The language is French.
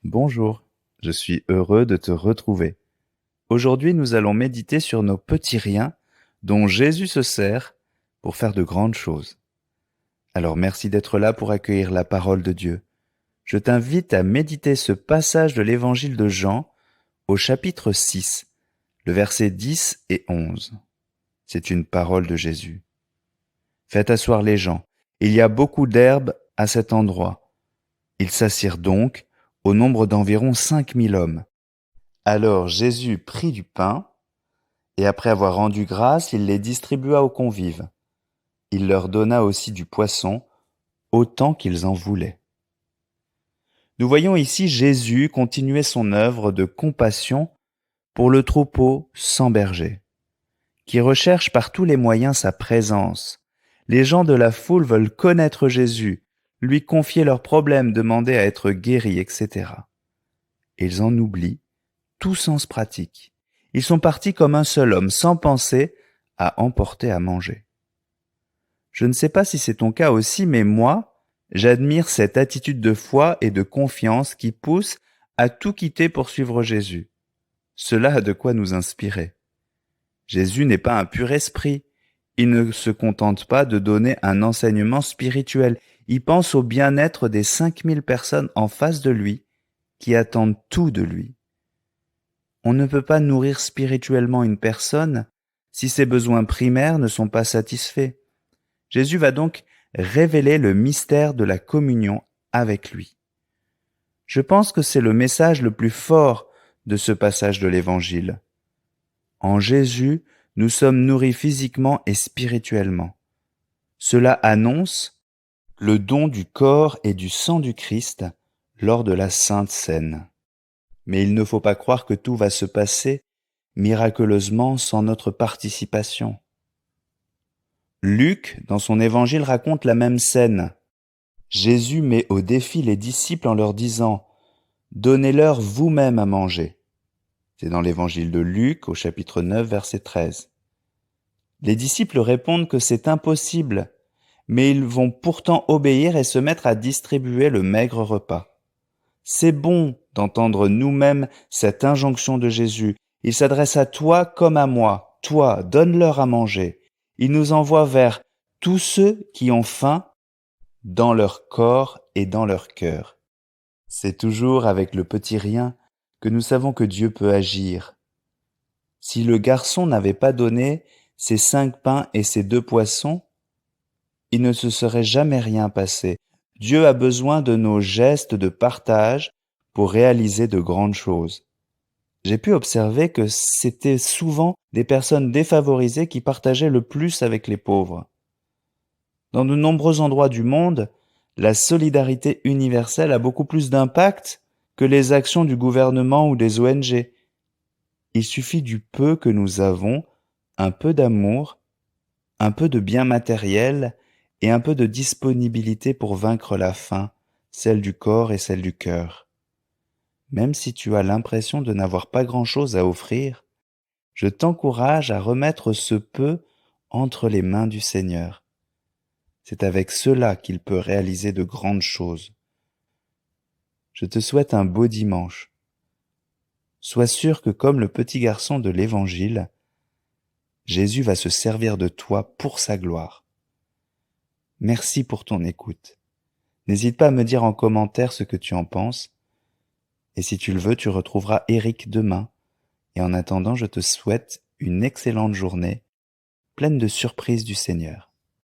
Bonjour, je suis heureux de te retrouver. Aujourd'hui, nous allons méditer sur nos petits riens dont Jésus se sert pour faire de grandes choses. Alors merci d'être là pour accueillir la parole de Dieu. Je t'invite à méditer ce passage de l'évangile de Jean au chapitre 6, le verset 10 et 11. C'est une parole de Jésus. Faites asseoir les gens. Il y a beaucoup d'herbe à cet endroit. Ils s'assirent donc au nombre d'environ 5000 hommes. Alors Jésus prit du pain, et après avoir rendu grâce, il les distribua aux convives. Il leur donna aussi du poisson, autant qu'ils en voulaient. Nous voyons ici Jésus continuer son œuvre de compassion pour le troupeau sans berger, qui recherche par tous les moyens sa présence. Les gens de la foule veulent connaître Jésus, lui confier leurs problèmes, demander à être guéris, etc. Ils en oublient tout sens pratique. Ils sont partis comme un seul homme, sans penser à emporter à manger. Je ne sais pas si c'est ton cas aussi, mais moi, j'admire cette attitude de foi et de confiance qui pousse à tout quitter pour suivre Jésus. Cela a de quoi nous inspirer. Jésus n'est pas un pur esprit. Il ne se contente pas de donner un enseignement spirituel. Il pense au bien-être des 5000 personnes en face de lui, qui attendent tout de lui. On ne peut pas nourrir spirituellement une personne si ses besoins primaires ne sont pas satisfaits. Jésus va donc révéler le mystère de la communion avec lui. Je pense que c'est le message le plus fort de ce passage de l'Évangile. En Jésus, nous sommes nourris physiquement et spirituellement. Cela annonce le don du corps et du sang du Christ lors de la Sainte Seine. Mais il ne faut pas croire que tout va se passer miraculeusement sans notre participation. Luc, dans son évangile, raconte la même scène. Jésus met au défi les disciples en leur disant « Donnez-leur vous-même à manger ». C'est dans l'évangile de Luc, au chapitre 9, verset 13. Les disciples répondent que c'est impossible, mais ils vont pourtant obéir et se mettre à distribuer le maigre repas. C'est bon d'entendre nous-mêmes cette injonction de Jésus. Il s'adresse à toi comme à moi. Toi, donne-leur à manger. Il nous envoie vers tous ceux qui ont faim dans leur corps et dans leur cœur. C'est toujours avec le petit rien que nous savons que Dieu peut agir. Si le garçon n'avait pas donné ses 5 pains et ses 2 poissons, il ne se serait jamais rien passé. Dieu a besoin de nos gestes de partage pour réaliser de grandes choses. J'ai pu observer que c'était souvent des personnes défavorisées qui partageaient le plus avec les pauvres. Dans de nombreux endroits du monde, la solidarité universelle a beaucoup plus d'impact que les actions du gouvernement ou des ONG. Il suffit du peu que nous avons, un peu d'amour, un peu de bien matériel et un peu de disponibilité pour vaincre la faim, celle du corps et celle du cœur. Même si tu as l'impression de n'avoir pas grand-chose à offrir, je t'encourage à remettre ce peu entre les mains du Seigneur. C'est avec cela qu'il peut réaliser de grandes choses. Je te souhaite un beau dimanche. Sois sûr que comme le petit garçon de l'Évangile, Jésus va se servir de toi pour sa gloire. Merci pour ton écoute. N'hésite pas à me dire en commentaire ce que tu en penses. Et si tu le veux, tu retrouveras Eric demain. Et en attendant, je te souhaite une excellente journée, pleine de surprises du Seigneur.